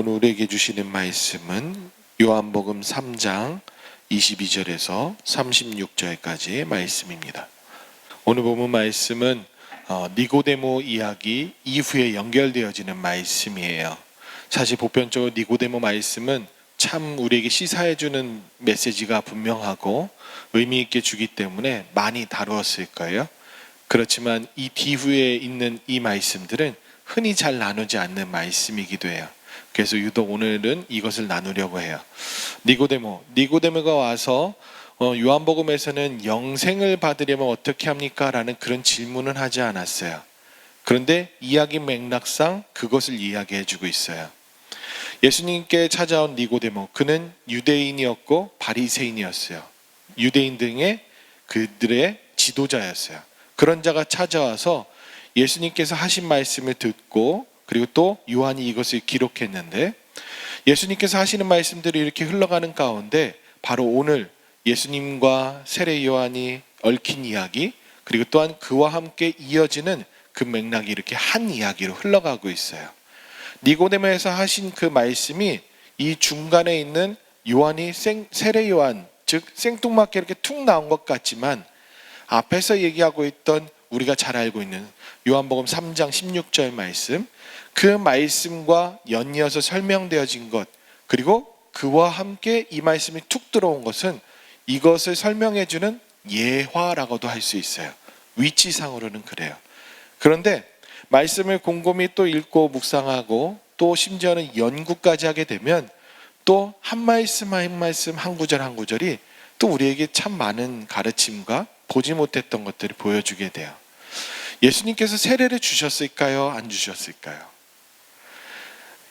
오늘 우리에게 주시는 말씀은 요한복음 3장 22절에서 36절까지의 말씀입니다. 오늘 본문 말씀은 니고데모 이야기 이후에 연결되어지는 말씀이에요. 사실 보편적으로 니고데모 말씀은 참 우리에게 시사해주는 메시지가 분명하고 의미 있게 주기 때문에 많이 다루었을 거예요. 그렇지만 이 뒤후에 있는 이 말씀들은 흔히 잘 나누지 않는 말씀이기도 해요. 그래서 유독 오늘은 이것을 나누려고 해요. 니고데모가 와서 요한복음에서는 영생을 받으려면 어떻게 합니까? 라는 그런 질문은 하지 않았어요. 그런데 이야기 맥락상 그것을 이야기해주고 있어요. 예수님께 찾아온 니고데모, 그는 유대인이었고 바리새인이었어요. 유대인 등의 그들의 지도자였어요. 그런 자가 찾아와서 예수님께서 하신 말씀을 듣고, 그리고 또 요한이 이것을 기록했는데, 예수님께서 하시는 말씀들이 이렇게 흘러가는 가운데 바로 오늘 예수님과 세례 요한이 얽힌 이야기, 그리고 또한 그와 함께 이어지는 그 맥락이 이렇게 한 이야기로 흘러가고 있어요. 니고데모에서 하신 그 말씀이 이 중간에 있는 요한이 세례 요한, 즉 생뚱맞게 이렇게 툭 나온 것 같지만 앞에서 얘기하고 있던 우리가 잘 알고 있는 요한복음 3장 16절 말씀, 그 말씀과 연이어서 설명되어진 것, 그리고 그와 함께 이 말씀이 툭 들어온 것은 이것을 설명해주는 예화라고도 할 수 있어요. 위치상으로는 그래요. 그런데 말씀을 곰곰이 또 읽고 묵상하고 또 심지어는 연구까지 하게 되면 또 한 말씀 한 말씀, 한 구절 한 구절이 또 우리에게 참 많은 가르침과 보지 못했던 것들을 보여주게 돼요. 예수님께서 세례를 주셨을까요? 안 주셨을까요?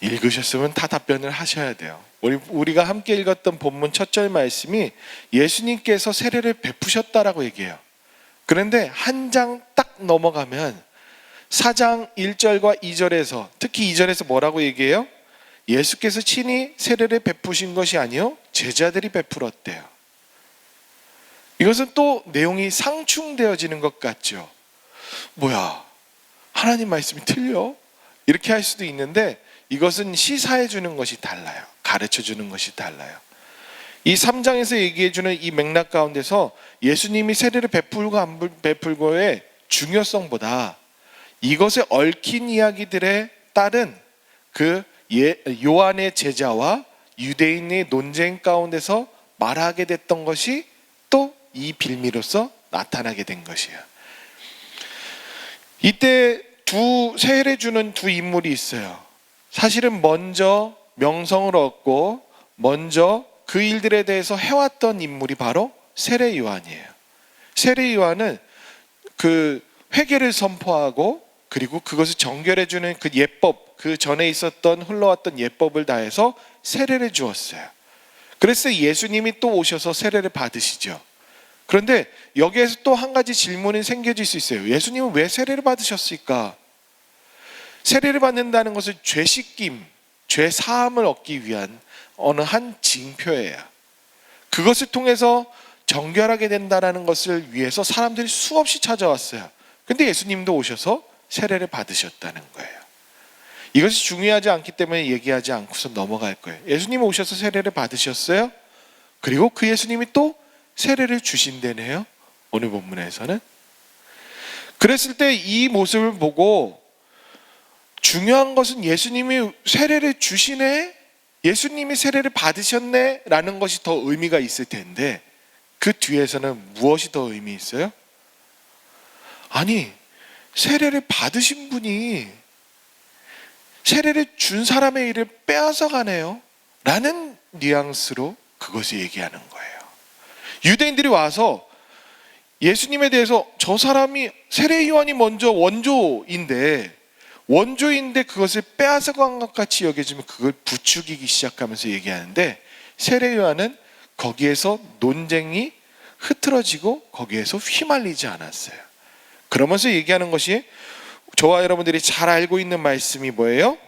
읽으셨으면 다 답변을 하셔야 돼요. 우리가 함께 읽었던 본문 첫 절 말씀이 예수님께서 세례를 베푸셨다라고 얘기해요. 그런데 한 장 딱 넘어가면 4장 1절과 2절에서, 특히 2절에서 뭐라고 얘기해요? 예수께서 친히 세례를 베푸신 것이 아니요 제자들이 베풀었대요. 이것은 또 내용이 상충되어지는 것 같죠. 뭐야, 하나님 말씀이 틀려? 이렇게 할 수도 있는데 이것은 시사해 주는 것이 달라요. 가르쳐 주는 것이 달라요. 이 3장에서 얘기해 주는 이 맥락 가운데서 예수님이 세례를 베풀고 안 베풀고의 중요성보다 이것에 얽힌 이야기들에 따른 그 요한의 제자와 유대인의 논쟁 가운데서 말하게 됐던 것이 또 이 빌미로서 나타나게 된 것이에요. 이때 세례 주는 두 인물이 있어요. 사실은 먼저 명성을 얻고 먼저 그 일들에 대해서 해왔던 인물이 바로 세례 요한이에요. 세례 요한은 그 회개를 선포하고 그리고 그것을 정결해주는 그 예법, 그 전에 있었던 흘러왔던 예법을 다해서 세례를 주었어요. 그래서 예수님이 또 오셔서 세례를 받으시죠. 그런데 여기에서 또 한 가지 질문이 생겨질 수 있어요. 예수님은 왜 세례를 받으셨을까? 세례를 받는다는 것은 죄 씻김, 죄 사함을 얻기 위한 어느 한 징표예요. 그것을 통해서 정결하게 된다는 것을 위해서 사람들이 수없이 찾아왔어요. 근데 예수님도 오셔서 세례를 받으셨다는 거예요. 이것이 중요하지 않기 때문에 얘기하지 않고서 넘어갈 거예요. 예수님이 오셔서 세례를 받으셨어요. 그리고 그 예수님이 또 세례를 주신다네요. 오늘 본문에서는. 그랬을 때 이 모습을 보고 중요한 것은 예수님이 세례를 주시네, 예수님이 세례를 받으셨네 라는 것이 더 의미가 있을 텐데 그 뒤에서는 무엇이 더 의미 있어요? 아니, 세례를 받으신 분이 세례를 준 사람의 일을 빼앗아 가네요 라는 뉘앙스로 그것을 얘기하는 거예요. 유대인들이 와서 예수님에 대해서 저 사람이 세례 요한이 먼저 원조인데 그것을 빼앗아 간 것 같이 여겨지면 그걸 부추기기 시작하면서 얘기하는데 세례 요한은 거기에서 논쟁이 흐트러지고 거기에서 휘말리지 않았어요. 그러면서 얘기하는 것이 저와 여러분들이 잘 알고 있는 말씀이 뭐예요?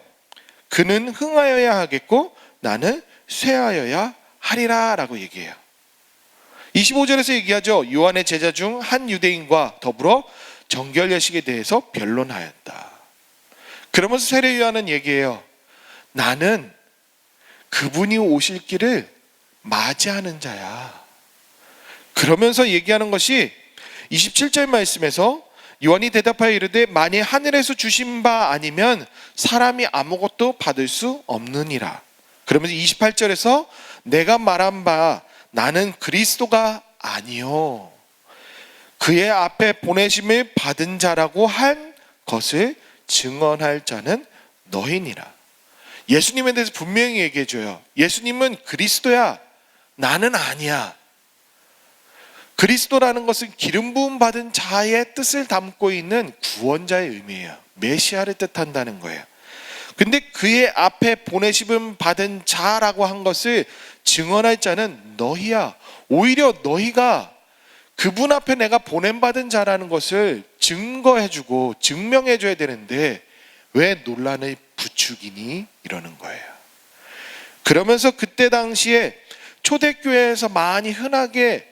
그는 흥하여야 하겠고 나는 쇠하여야 하리라 라고 얘기해요. 25절에서 얘기하죠. 요한의 제자 중 한 유대인과 더불어 정결 예식에 대해서 변론하였다. 그러면서 세례 요한은 얘기해요. 나는 그분이 오실 길을 맞이하는 자야. 그러면서 얘기하는 것이 27절 말씀에서 요한이 대답하여 이르되 만일 하늘에서 주신 바 아니면 사람이 아무것도 받을 수 없느니라. 그러면서 28절에서 내가 말한 바 나는 그리스도가 아니요 그의 앞에 보내심을 받은 자라고 한 것을 증언할 자는 너희니라. 예수님에 대해서 분명히 얘기해줘요. 예수님은 그리스도야, 나는 아니야. 그리스도라는 것은 기름 부음 받은 자의 뜻을 담고 있는 구원자의 의미예요. 메시아를 뜻한다는 거예요. 근데 그의 앞에 보내심을 받은 자라고 한 것을 증언할 자는 너희야. 오히려 너희가 그분 앞에 내가 보냄받은 자라는 것을 증거해주고 증명해줘야 되는데 왜 논란을 부추기니? 이러는 거예요. 그러면서 그때 당시에 초대교회에서 많이 흔하게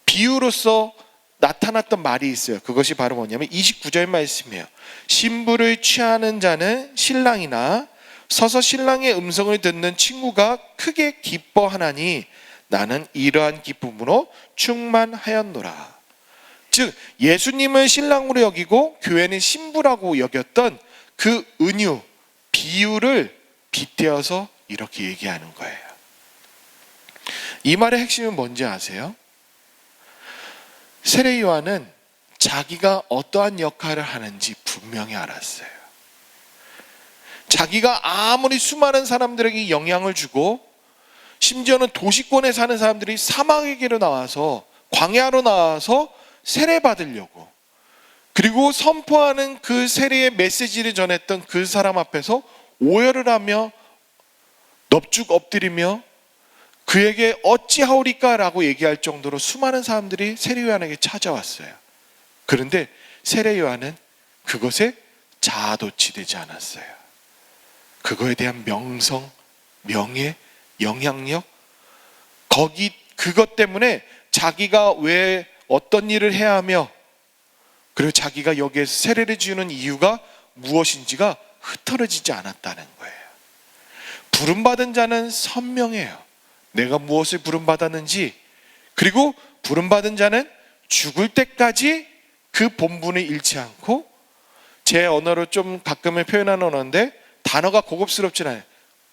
비유로서 나타났던 말이 있어요. 그것이 바로 뭐냐면 29절 말씀이에요. 신부를 취하는 자는 신랑이나 서서 신랑의 음성을 듣는 친구가 크게 기뻐하나니 나는 이러한 기쁨으로 충만하였노라. 즉 예수님을 신랑으로 여기고 교회는 신부라고 여겼던 그 은유, 비유를 빗대어서 이렇게 얘기하는 거예요. 이 말의 핵심은 뭔지 아세요? 세례 요한은 자기가 어떠한 역할을 하는지 분명히 알았어요. 자기가 아무리 수많은 사람들에게 영향을 주고 심지어는 도시권에 사는 사람들이 사막에게로 나와서 광야로 나와서 세례 받으려고 그리고 선포하는 그 세례의 메시지를 전했던 그 사람 앞에서 오열을 하며 넙죽 엎드리며 그에게 어찌하오리까 라고 얘기할 정도로 수많은 사람들이 세례 요한에게 찾아왔어요. 그런데 세례 요한은 그것에 자아도취되지 않았어요. 그거에 대한 명성, 명예, 영향력, 그것 때문에 자기가 왜 어떤 일을 해야 하며 그리고 자기가 여기에서 세례를 주는 이유가 무엇인지가 흩어지지 않았다는 거예요. 부름받은 자는 선명해요. 내가 무엇을 부름받았는지, 그리고 부름받은 자는 죽을 때까지 그 본분을 잃지 않고, 제 언어로 좀 가끔은 표현하는 언어인데 단어가 고급스럽진 않아요.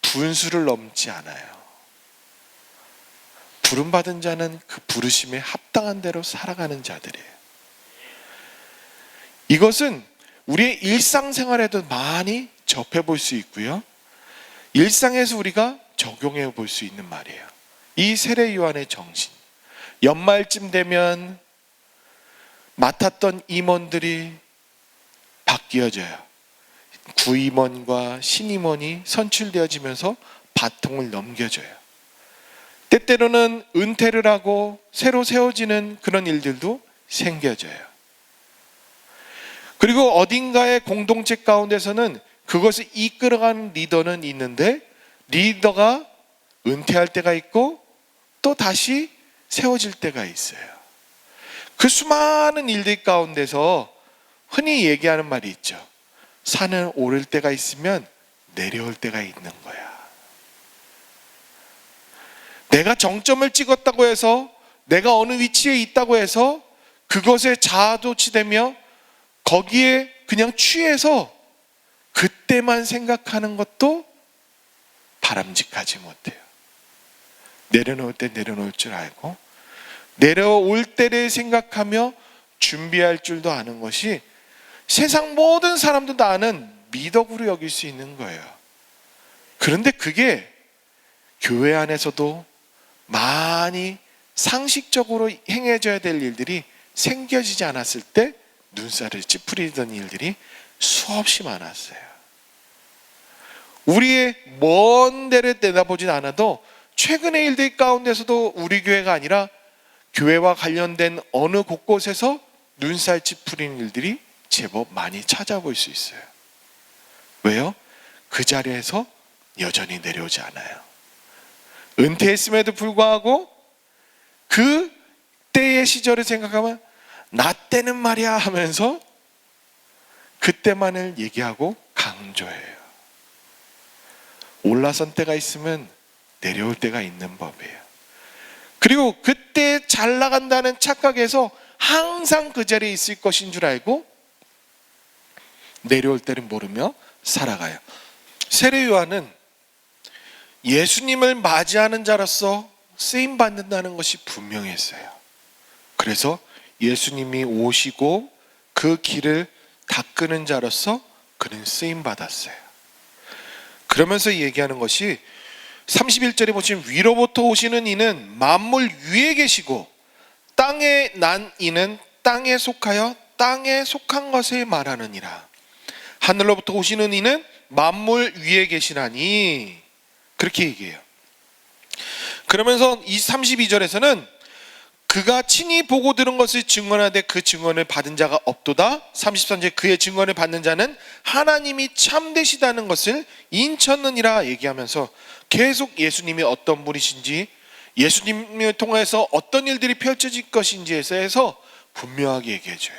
분수를 넘지 않아요. 부름받은 자는 그 부르심에 합당한 대로 살아가는 자들이에요. 이것은 우리의 일상생활에도 많이 접해볼 수 있고요. 일상에서 우리가 적용해 볼 수 있는 말이에요. 이 세례 요한의 정신. 연말쯤 되면 맡았던 임원들이 바뀌어져요. 구임원과 신임원이 선출되어지면서 바통을 넘겨줘요. 때때로는 은퇴를 하고 새로 세워지는 그런 일들도 생겨져요. 그리고 어딘가의 공동체 가운데서는 그것을 이끌어가는 리더는 있는데 리더가 은퇴할 때가 있고 또 다시 세워질 때가 있어요. 그 수많은 일들 가운데서 흔히 얘기하는 말이 있죠. 산은 오를 때가 있으면 내려올 때가 있는 거야. 내가 정점을 찍었다고 해서, 내가 어느 위치에 있다고 해서 그것에 자아도취되며 거기에 그냥 취해서 그때만 생각하는 것도 바람직하지 못해요. 내려놓을 때 내려놓을 줄 알고 내려올 때를 생각하며 준비할 줄도 아는 것이 세상 모든 사람들도 아는 미덕으로 여길 수 있는 거예요. 그런데 그게 교회 안에서도 많이 상식적으로 행해져야 될 일들이 생겨지지 않았을 때 눈살을 찌푸리던 일들이 수없이 많았어요. 우리의 먼 데를 내다보진 않아도 최근의 일들 가운데서도 우리 교회가 아니라 교회와 관련된 어느 곳곳에서 눈살 찌푸리는 일들이 제법 많이 찾아볼 수 있어요. 왜요? 그 자리에서 여전히 내려오지 않아요. 은퇴했음에도 불구하고 그 때의 시절을 생각하면 나 때는 말이야 하면서 그때만을 얘기하고 강조해요. 올라선 때가 있으면 내려올 때가 있는 법이에요. 그리고 그때 잘 나간다는 착각에서 항상 그 자리에 있을 것인 줄 알고 내려올 때를 모르며 살아가요. 세례 요한은 예수님을 맞이하는 자로서 쓰임 받는다는 것이 분명했어요. 그래서 예수님이 오시고 그 길을 닦는 자로서 그는 쓰임 받았어요. 그러면서 얘기하는 것이 31절에 보시면 위로부터 오시는 이는 만물 위에 계시고 땅에 난 이는 땅에 속하여 땅에 속한 것을 말하느니라. 하늘로부터 오시는 이는 만물 위에 계시나니, 그렇게 얘기해요. 그러면서 이 32절에서는 그가 친히 보고 들은 것을 증언하되 그 증언을 받은 자가 없도다. 33절 그의 증언을 받는 자는 하나님이 참되시다는 것을 인쳤느니라 얘기하면서 계속 예수님이 어떤 분이신지, 예수님을 통해서 어떤 일들이 펼쳐질 것인지에 대해서 분명하게 얘기해줘요.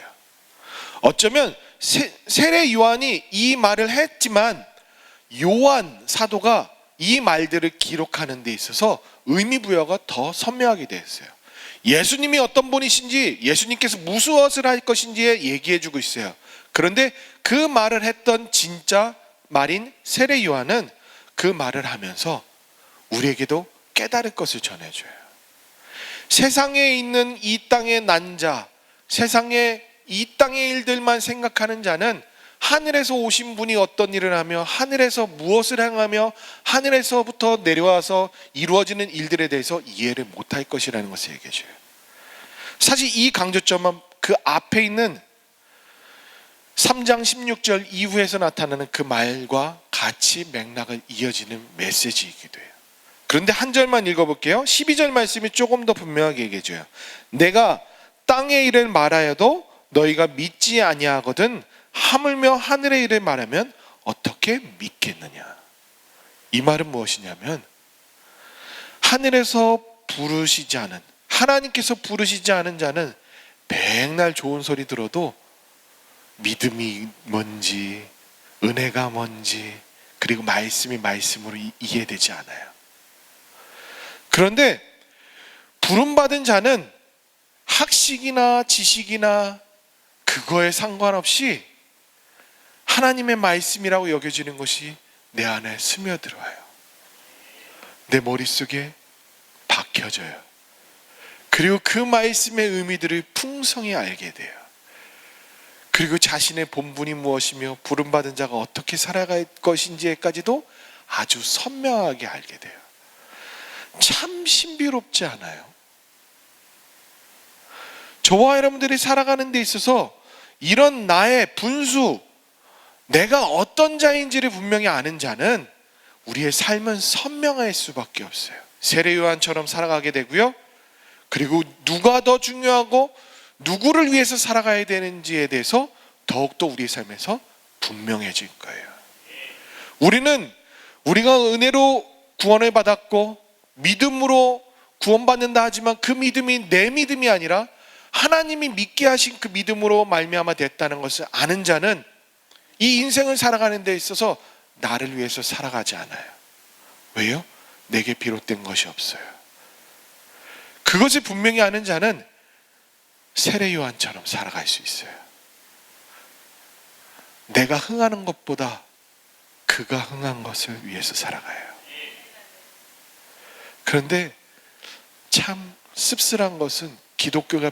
어쩌면 세례 요한이 이 말을 했지만 요한 사도가 이 말들을 기록하는 데 있어서 의미 부여가 더 선명하게 되었어요. 예수님이 어떤 분이신지, 예수님께서 무엇을 할 것인지에 얘기해주고 있어요. 그런데 그 말을 했던 진짜 말인 세례 요한은 그 말을 하면서 우리에게도 깨달을 것을 전해줘요. 세상에 있는 이 땅의 난 자, 세상에 이 땅의 일들만 생각하는 자는 하늘에서 오신 분이 어떤 일을 하며 하늘에서 무엇을 행하며 하늘에서부터 내려와서 이루어지는 일들에 대해서 이해를 못할 것이라는 것을 얘기해줘요. 사실 이 강조점은 그 앞에 있는 3장 16절 이후에서 나타나는 그 말과 같이 맥락을 이어지는 메시지이기도 해요. 그런데 한 절만 읽어볼게요. 12절 말씀이 조금 더 분명하게 얘기해줘요. 내가 땅의 일을 말하여도 너희가 믿지 아니하거든 하물며 하늘의 일을 말하면 어떻게 믿겠느냐. 이 말은 무엇이냐면 하늘에서 부르시지 않은, 하나님께서 부르시지 않은 자는 백날 좋은 소리 들어도 믿음이 뭔지, 은혜가 뭔지, 그리고 말씀이 말씀으로 이해되지 않아요. 그런데 부름받은 자는 학식이나 지식이나 그거에 상관없이 하나님의 말씀이라고 여겨지는 것이 내 안에 스며들어요. 내 머릿속에 박혀져요. 그리고 그 말씀의 의미들을 풍성히 알게 돼요. 그리고 자신의 본분이 무엇이며 부름받은 자가 어떻게 살아갈 것인지까지도 아주 선명하게 알게 돼요. 참 신비롭지 않아요? 저와 여러분들이 살아가는 데 있어서 이런 나의 분수, 내가 어떤 자인지를 분명히 아는 자는 우리의 삶은 선명할 수밖에 없어요. 세례 요한처럼 살아가게 되고요. 그리고 누가 더 중요하고 누구를 위해서 살아가야 되는지에 대해서 더욱더 우리의 삶에서 분명해질 거예요. 우리가 은혜로 구원을 받았고 믿음으로 구원받는다 하지만 그 믿음이 내 믿음이 아니라 하나님이 믿게 하신 그 믿음으로 말미암아 됐다는 것을 아는 자는 이 인생을 살아가는 데 있어서 나를 위해서 살아가지 않아요. 왜요? 내게 비롯된 것이 없어요. 그것을 분명히 아는 자는 세례 요한처럼 살아갈 수 있어요. 내가 흥하는 것보다 그가 흥한 것을 위해서 살아가요. 그런데 참 씁쓸한 것은 기독교가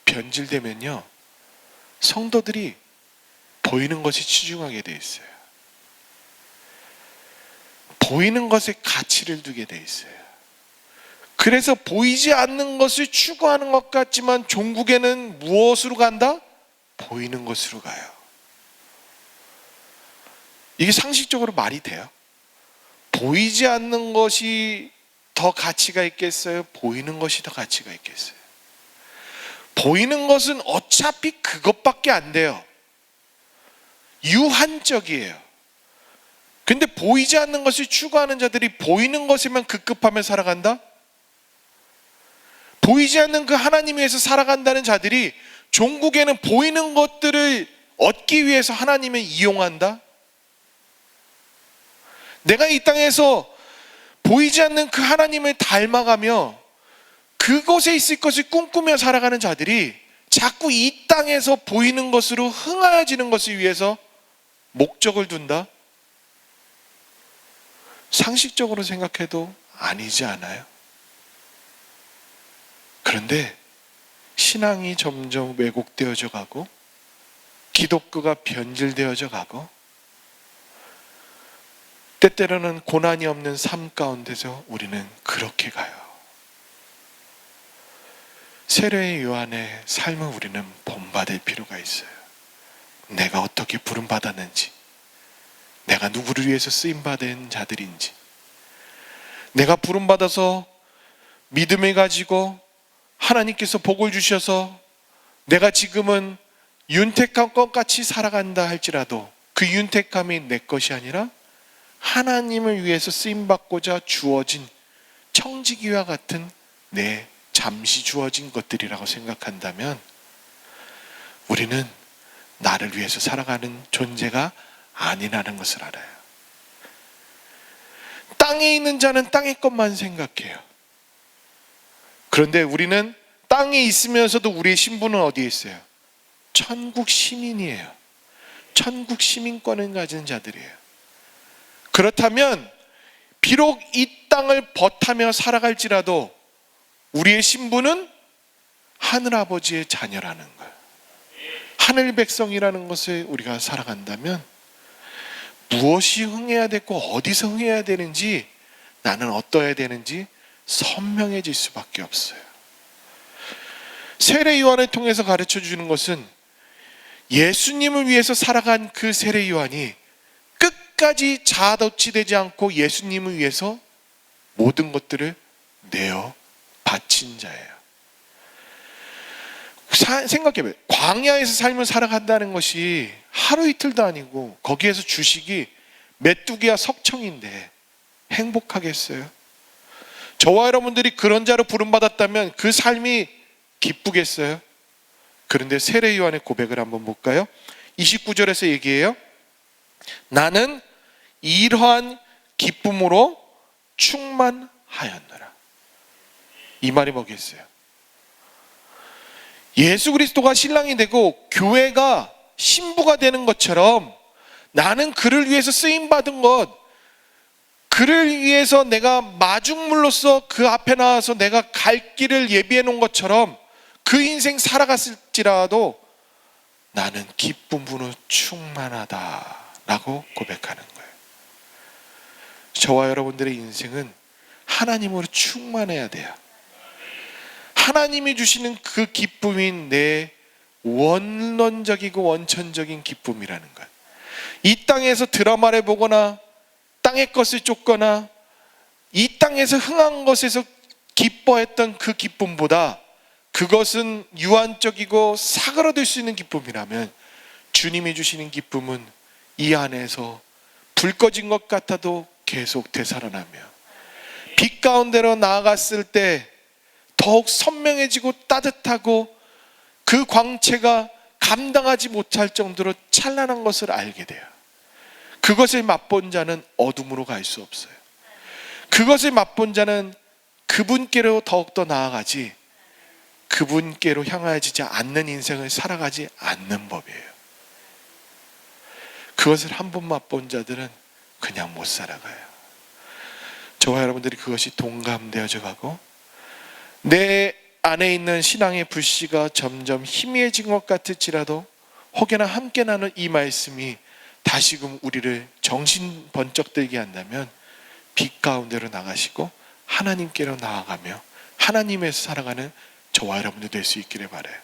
변질되면요, 성도들이 보이는 것이 치중하게 돼 있어요. 보이는 것에 가치를 두게 돼 있어요. 그래서 보이지 않는 것을 추구하는 것 같지만 종국에는 무엇으로 간다? 보이는 것으로 가요. 이게 상식적으로 말이 돼요? 보이지 않는 것이 더 가치가 있겠어요? 보이는 것이 더 가치가 있겠어요? 보이는 것은 어차피 그것밖에 안 돼요. 유한적이에요. 근데 보이지 않는 것을 추구하는 자들이 보이는 것에만 급급하며 살아간다? 보이지 않는 그 하나님 위해서 살아간다는 자들이 종국에는 보이는 것들을 얻기 위해서 하나님을 이용한다? 내가 이 땅에서 보이지 않는 그 하나님을 닮아가며 그곳에 있을 것을 꿈꾸며 살아가는 자들이 자꾸 이 땅에서 보이는 것으로 흥하여지는 것을 위해서 목적을 둔다? 상식적으로 생각해도 아니지 않아요? 그런데 신앙이 점점 왜곡되어져 가고 기독교가 변질되어져 가고 때때로는 고난이 없는 삶 가운데서 우리는 그렇게 가요. 세례 요한의 삶을 우리는 본받을 필요가 있어요. 내가 어떻게 부름받았는지, 내가 누구를 위해서 쓰임받은 자들인지, 내가 부름받아서 믿음을 가지고 하나님께서 복을 주셔서 내가 지금은 윤택한 것 같이 살아간다 할지라도 그 윤택함이 내 것이 아니라 하나님을 위해서 쓰임받고자 주어진 청지기와 같은 내 잠시 주어진 것들이라고 생각한다면 우리는 나를 위해서 살아가는 존재가 아니라는 것을 알아요. 땅에 있는 자는 땅의 것만 생각해요. 그런데 우리는 땅에 있으면서도 우리의 신분은 어디에 있어요? 천국 시민이에요. 천국 시민권을 가진 자들이에요. 그렇다면 비록 이 땅을 벗하며 살아갈지라도 우리의 신분은 하늘아버지의 자녀라는 거예요. 하늘 백성이라는 것을 우리가 살아간다면 무엇이 흥해야 되고 어디서 흥해야 되는지, 나는 어떠해야 되는지 선명해질 수밖에 없어요. 세례 요한을 통해서 가르쳐 주는 것은 예수님을 위해서 살아간 그 세례 요한이 끝까지 자아도취되지 않고 예수님을 위해서 모든 것들을 내어 바친 자예요. 생각해봐요. 광야에서 삶을 살아간다는 것이 하루 이틀도 아니고 거기에서 주식이 메뚜기와 석청인데 행복하겠어요? 저와 여러분들이 그런 자로 부름받았다면 그 삶이 기쁘겠어요? 그런데 세례 요한의 고백을 한번 볼까요? 29절에서 얘기해요. 나는 이러한 기쁨으로 충만하였노라. 이 말이 뭐겠어요? 예수 그리스도가 신랑이 되고 교회가 신부가 되는 것처럼 나는 그를 위해서 쓰임받은 것, 그를 위해서 내가 마중물로서 그 앞에 나와서 내가 갈 길을 예비해 놓은 것처럼 그 인생 살아갔을지라도 나는 기쁨으로 충만하다라고 고백하는 거예요. 저와 여러분들의 인생은 하나님으로 충만해야 돼요. 하나님이 주시는 그 기쁨인 내 원론적이고 원천적인 기쁨이라는 것. 이 땅에서 드라마를 보거나 땅의 것을 쫓거나 이 땅에서 흥한 것에서 기뻐했던 그 기쁨보다 그것은 유한적이고 사그라들 수 있는 기쁨이라면 주님이 주시는 기쁨은 이 안에서 불 꺼진 것 같아도 계속 되살아나며 빛 가운데로 나아갔을 때 더욱 선명해지고 따뜻하고 그 광채가 감당하지 못할 정도로 찬란한 것을 알게 돼요. 그것을 맛본 자는 어둠으로 갈 수 없어요. 그것을 맛본 자는 그분께로 더욱더 나아가지 그분께로 향하지 않는 인생을 살아가지 않는 법이에요. 그것을 한 번 맛본 자들은 그냥 못 살아가요. 저와 여러분들이 그것이 동감되어져 가고 내 안에 있는 신앙의 불씨가 점점 희미해진 것 같을지라도 혹여나 함께 나눈 이 말씀이 다시금 우리를 정신 번쩍 들게 한다면 빛 가운데로 나가시고 하나님께로 나아가며 하나님에서 살아가는 저와 여러분들 될 수 있기를 바라요.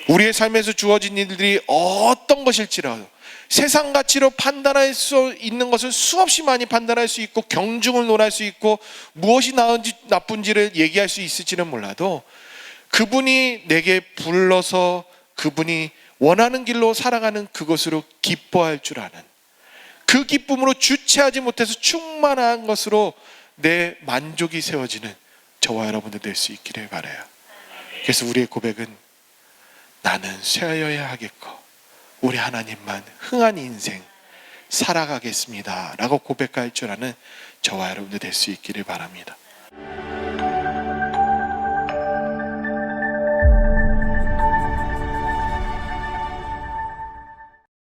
우리의 삶에서 주어진 일들이 어떤 것일지라도 세상 가치로 판단할 수 있는 것은 수없이 많이 판단할 수 있고 경중을 논할 수 있고 무엇이 나은지 나쁜지를 얘기할 수 있을지는 몰라도 그분이 내게 불러서 그분이 원하는 길로 살아가는 그것으로 기뻐할 줄 아는 그 기쁨으로 주체하지 못해서 충만한 것으로 내 만족이 세워지는 저와 여러분들 될 수 있기를 바라요. 그래서 우리의 고백은 나는 쇠하여야 하겠고 우리 하나님만 흥한 인생 살아가겠습니다 라고 고백할 줄 아는 저와 여러분들 될 수 있기를 바랍니다.